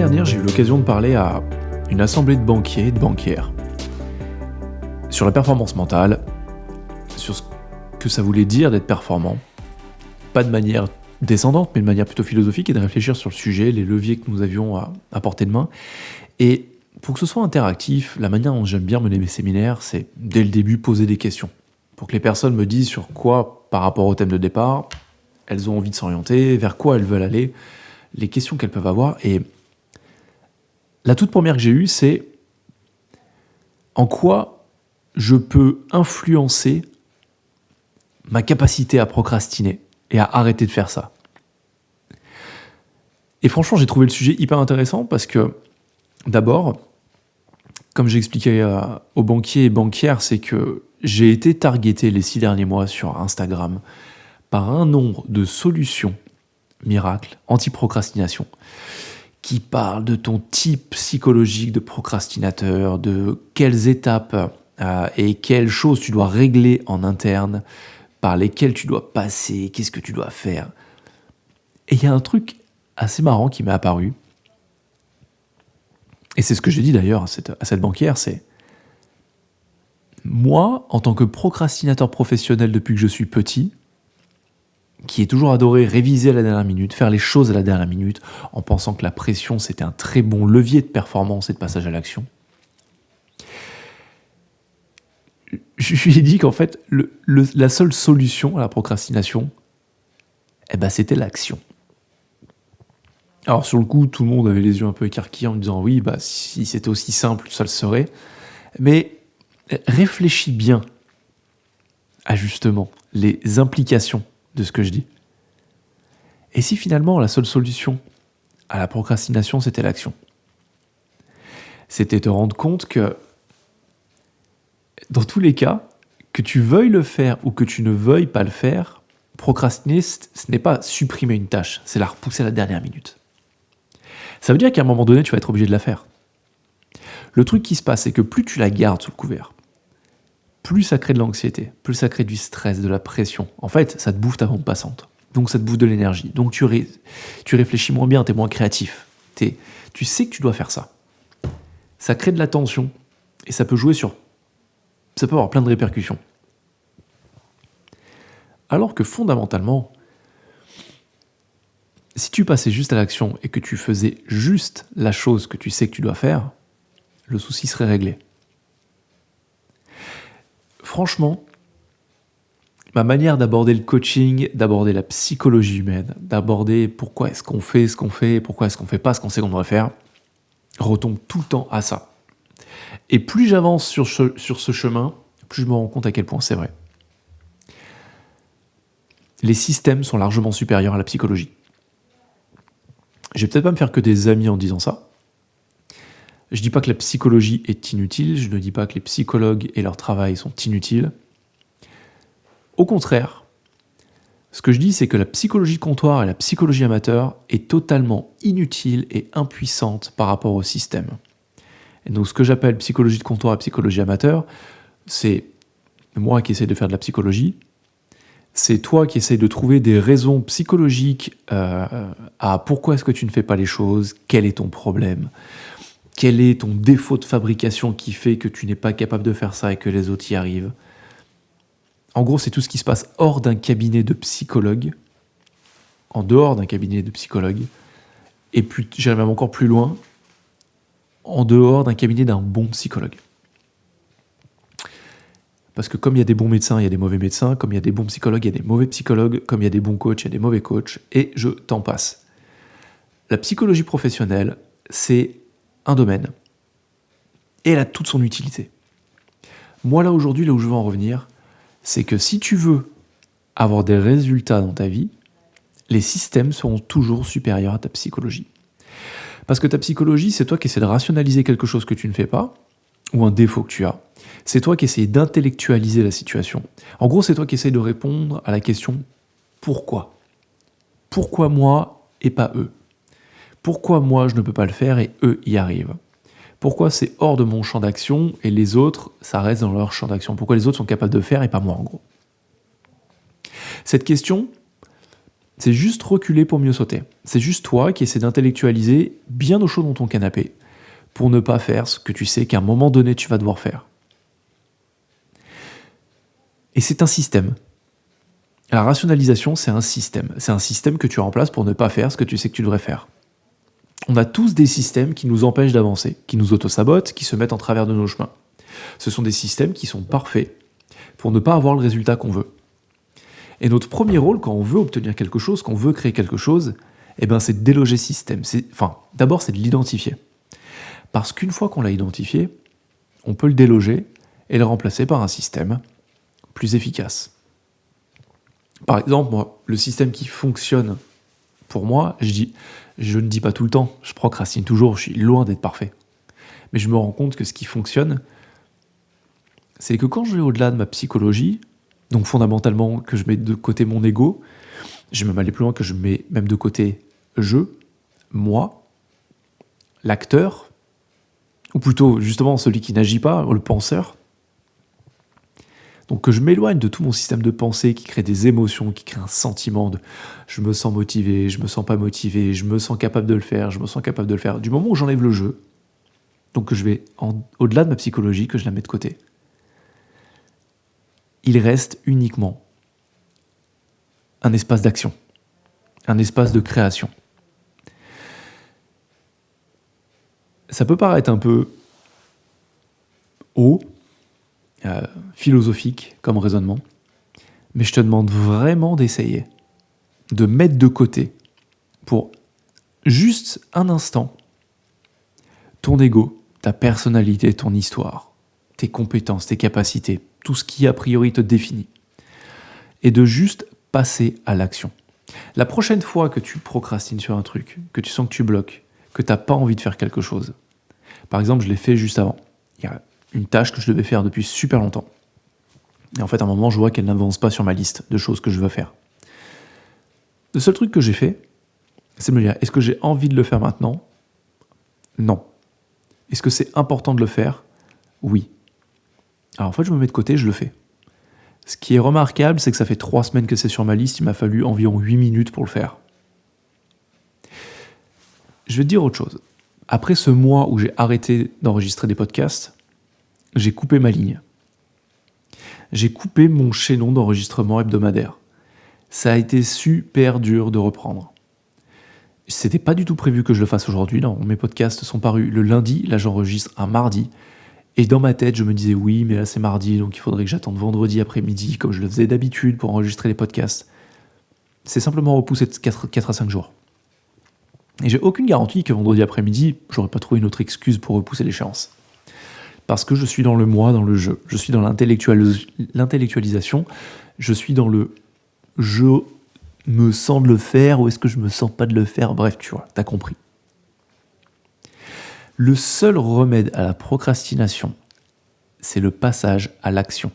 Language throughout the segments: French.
dernière, j'ai eu l'occasion de parler à une assemblée de banquiers et de banquières sur la performance mentale, sur ce que ça voulait dire d'être performant, pas de manière descendante, mais de manière plutôt philosophique, et de réfléchir sur le sujet, les leviers que nous avions à portée de main. Et pour que ce soit interactif, la manière dont j'aime bien mener mes séminaires, c'est dès le début poser des questions, pour que les personnes me disent sur quoi, par rapport au thème de départ, elles ont envie de s'orienter, vers quoi elles veulent aller, les questions qu'elles peuvent avoir. Et la toute première que j'ai eue, c'est en quoi je peux influencer ma capacité à procrastiner et à arrêter de faire ça. Et franchement, j'ai trouvé le sujet hyper intéressant parce que, d'abord, comme j'ai expliqué aux banquiers et banquières, c'est que j'ai été targeté les 6 derniers mois sur Instagram par un nombre de solutions miracles, anti-procrastination, qui parlent de ton type psychologique de procrastinateur, de quelles étapes et quelles choses tu dois régler en interne, par lesquelles tu dois passer, qu'est-ce que tu dois faire. Et il y a un truc assez marrant qui m'est apparu, et c'est ce que j'ai dit d'ailleurs à cette banquière, c'est moi, en tant que procrastinateur professionnel depuis que je suis petit, qui ai toujours adoré réviser à la dernière minute, faire les choses à la dernière minute, en pensant que la pression c'était un très bon levier de performance et de passage à l'action. Je lui ai dit qu'en fait, la seule solution à la procrastination, c'était l'action. Alors sur le coup, tout le monde avait les yeux un peu écarquillés en me disant oui, si c'était aussi simple, ça le serait. Mais réfléchis bien à justement les implications de ce que je dis. Et si finalement la seule solution à la procrastination, c'était l'action? C'était te rendre compte que dans tous les cas, que tu veuilles le faire ou que tu ne veuilles pas le faire, procrastiner, ce n'est pas supprimer une tâche, c'est la repousser à la dernière minute. Ça veut dire qu'à un moment donné, tu vas être obligé de la faire. Le truc qui se passe, c'est que plus tu la gardes sous le couvert, plus ça crée de l'anxiété, plus ça crée du stress, de la pression. En fait, ça te bouffe ta bande passante. Donc ça te bouffe de l'énergie. Donc tu réfléchis moins bien, tu es moins créatif. Tu sais que tu dois faire ça. Ça crée de la tension et ça peut avoir plein de répercussions. Alors que fondamentalement, si tu passais juste à l'action et que tu faisais juste la chose que tu sais que tu dois faire, le souci serait réglé. Franchement, ma manière d'aborder le coaching, d'aborder la psychologie humaine, d'aborder pourquoi est-ce qu'on fait ce qu'on fait, pourquoi est-ce qu'on fait pas ce qu'on sait qu'on devrait faire, retombe tout le temps à ça. Et plus j'avance sur ce chemin, plus je me rends compte à quel point c'est vrai. Les systèmes sont largement supérieurs à la psychologie. Je vais peut-être pas me faire que des amis en disant ça. Je dis pas que la psychologie est inutile, je ne dis pas que les psychologues et leur travail sont inutiles. Au contraire, ce que je dis, c'est que la psychologie de comptoir et la psychologie amateur est totalement inutile et impuissante par rapport au système. Et donc ce que j'appelle psychologie de comptoir et psychologie amateur, c'est moi qui essaie de faire de la psychologie, c'est toi qui essaies de trouver des raisons psychologiques à pourquoi est-ce que tu ne fais pas les choses, quel est ton problème, quel est ton défaut de fabrication qui fait que tu n'es pas capable de faire ça et que les autres y arrivent. En gros, c'est tout ce qui se passe hors d'un cabinet de psychologue, en dehors d'un cabinet de psychologue, et puis j'irai même encore plus loin, en dehors d'un cabinet d'un bon psychologue. Parce que comme il y a des bons médecins, il y a des mauvais médecins, comme il y a des bons psychologues, il y a des mauvais psychologues, comme il y a des bons coachs, il y a des mauvais coachs, et je t'en passe. La psychologie professionnelle, c'est un domaine, et elle a toute son utilité. Moi, là, aujourd'hui, là où je veux en revenir, c'est que si tu veux avoir des résultats dans ta vie, les systèmes seront toujours supérieurs à ta psychologie. Parce que ta psychologie, c'est toi qui essaies de rationaliser quelque chose que tu ne fais pas, ou un défaut que tu as. C'est toi qui essaies d'intellectualiser la situation. En gros, c'est toi qui essaies de répondre à la question « Pourquoi ?» Pourquoi moi et pas eux? Pourquoi moi je ne peux pas le faire et eux y arrivent? Pourquoi c'est hors de mon champ d'action et les autres, ça reste dans leur champ d'action? Pourquoi les autres sont capables de faire et pas moi en gros? Cette question, C'est juste reculer pour mieux sauter. C'est juste toi qui essaie d'intellectualiser bien au chaud dans ton canapé pour ne pas faire ce que tu sais qu'à un moment donné tu vas devoir faire. Et c'est un système. La rationalisation, c'est un système. C'est un système que tu remplaces pour ne pas faire ce que tu sais que tu devrais faire. On a tous des systèmes qui nous empêchent d'avancer, qui nous auto-sabotent, qui se mettent en travers de nos chemins. Ce sont des systèmes qui sont parfaits pour ne pas avoir le résultat qu'on veut. Et notre premier rôle, quand on veut obtenir quelque chose, quand on veut créer quelque chose, c'est de déloger ce système. D'abord, c'est de l'identifier. Parce qu'une fois qu'on l'a identifié, on peut le déloger et le remplacer par un système plus efficace. Par exemple, moi, le système qui fonctionne pour moi, je ne dis pas tout le temps, je procrastine toujours, je suis loin d'être parfait. Mais je me rends compte que ce qui fonctionne, c'est que quand je vais au-delà de ma psychologie, donc fondamentalement que je mets de côté mon ego, je vais même aller plus loin, que je mets même de côté moi, l'acteur, ou plutôt justement celui qui n'agit pas, le penseur. Donc que je m'éloigne de tout mon système de pensée qui crée des émotions, qui crée un sentiment de je me sens motivé, je me sens pas motivé, je me sens capable de le faire, je me sens capable de le faire. Du moment où j'enlève le jeu, donc que je vais au-delà de ma psychologie, que je la mets de côté, il reste uniquement un espace d'action, un espace de création. Ça peut paraître un peu haut, philosophique comme raisonnement, mais je te demande vraiment d'essayer, de mettre de côté, pour juste un instant, ton ego, ta personnalité, ton histoire, tes compétences, tes capacités, tout ce qui a priori te définit, et de juste passer à l'action. La prochaine fois que tu procrastines sur un truc, que tu sens que tu bloques, que tu n'as pas envie de faire quelque chose, par exemple, je l'ai fait juste avant, il y a une tâche que je devais faire depuis super longtemps. Et en fait, à un moment, je vois qu'elle n'avance pas sur ma liste de choses que je veux faire. Le seul truc que j'ai fait, c'est de me dire, est-ce que j'ai envie de le faire maintenant ? Non. Est-ce que c'est important de le faire ? Oui. Alors en fait, je me mets de côté, je le fais. Ce qui est remarquable, c'est que ça fait 3 semaines que c'est sur ma liste, il m'a fallu environ 8 minutes pour le faire. Je vais te dire autre chose. Après ce mois où j'ai arrêté d'enregistrer des podcasts, j'ai coupé ma ligne. J'ai coupé mon chaînon d'enregistrement hebdomadaire. Ça a été super dur de reprendre. C'était pas du tout prévu que je le fasse aujourd'hui. Non, mes podcasts sont parus le lundi, là j'enregistre un mardi. Et dans ma tête, je me disais oui, mais là c'est mardi, donc il faudrait que j'attende vendredi après-midi, comme je le faisais d'habitude pour enregistrer les podcasts. C'est simplement repoussé de 4 à 5 jours. Et j'ai aucune garantie que vendredi après-midi, j'aurais pas trouvé une autre excuse pour repousser l'échéance. Parce que je suis dans le moi, dans le jeu. Je suis dans l'intellectualisation. Je suis dans le je me sens de le faire ou est-ce que je me sens pas de le faire. Bref, tu vois, t'as compris. Le seul remède à la procrastination, c'est le passage à l'action.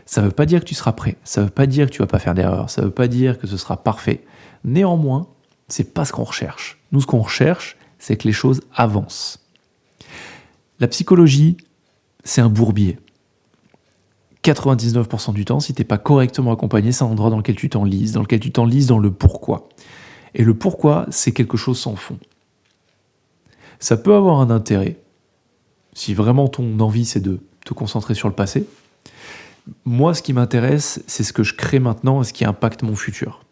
Ça ne veut pas dire que tu seras prêt. Ça ne veut pas dire que tu vas pas faire d'erreur. Ça ne veut pas dire que ce sera parfait. Néanmoins, c'est pas ce qu'on recherche. Nous, ce qu'on recherche, c'est que les choses avancent. La psychologie, c'est un bourbier. 99% du temps, si tu n'es pas correctement accompagné, c'est un endroit dans lequel tu t'enlises, dans le pourquoi. Et le pourquoi, c'est quelque chose sans fond. Ça peut avoir un intérêt, si vraiment ton envie, c'est de te concentrer sur le passé. Moi, ce qui m'intéresse, c'est ce que je crée maintenant et ce qui impacte mon futur.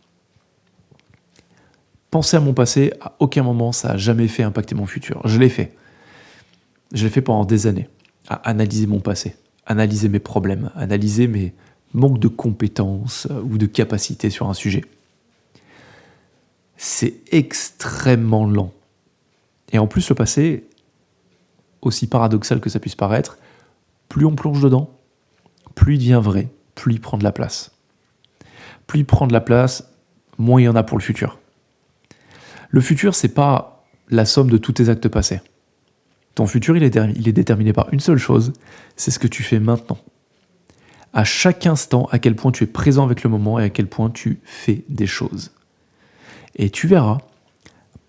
Penser à mon passé, à aucun moment, ça n'a jamais fait impacter mon futur. Je l'ai fait. Je l'ai fait pendant des années, à analyser mon passé, analyser mes problèmes, analyser mes manques de compétences ou de capacités sur un sujet. C'est extrêmement lent. Et en plus, le passé, aussi paradoxal que ça puisse paraître, plus on plonge dedans, plus il devient vrai, plus il prend de la place. Plus il prend de la place, moins il y en a pour le futur. Le futur, c'est pas la somme de tous tes actes passés. Ton futur, il est déterminé par une seule chose, c'est ce que tu fais maintenant. À chaque instant, à quel point tu es présent avec le moment et à quel point tu fais des choses. Et tu verras,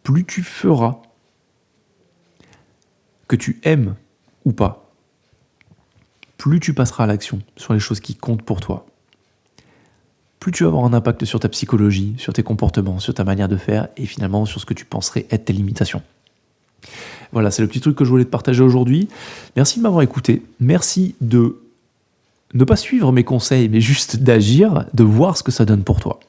plus tu feras, que tu aimes ou pas, plus tu passeras à l'action sur les choses qui comptent pour toi. plus tu vas avoir un impact sur ta psychologie, sur tes comportements, sur ta manière de faire et finalement sur ce que tu penserais être tes limitations. Voilà, c'est le petit truc que je voulais te partager aujourd'hui. Merci de m'avoir écouté. Merci de ne pas suivre mes conseils, mais juste d'agir, de voir ce que ça donne pour toi.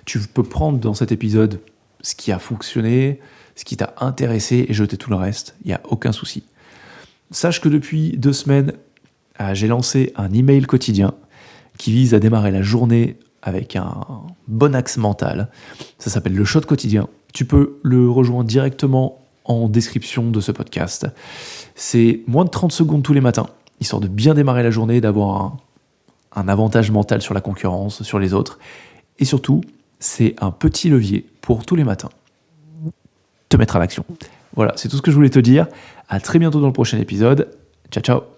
Tu peux prendre dans cet épisode ce qui a fonctionné, ce qui t'a intéressé et jeter tout le reste. Il n'y a aucun souci. Sache que depuis 2 semaines, j'ai lancé un email quotidien qui vise à démarrer la journée avec un bon axe mental. Ça s'appelle le Shot quotidien. Tu peux le rejoindre directement en description de ce podcast. C'est moins de 30 secondes tous les matins, histoire de bien démarrer la journée, d'avoir un avantage mental sur la concurrence, sur les autres. Et surtout, c'est un petit levier pour tous les matins te mettre à l'action. Voilà, c'est tout ce que je voulais te dire. À très bientôt dans le prochain épisode. Ciao, ciao.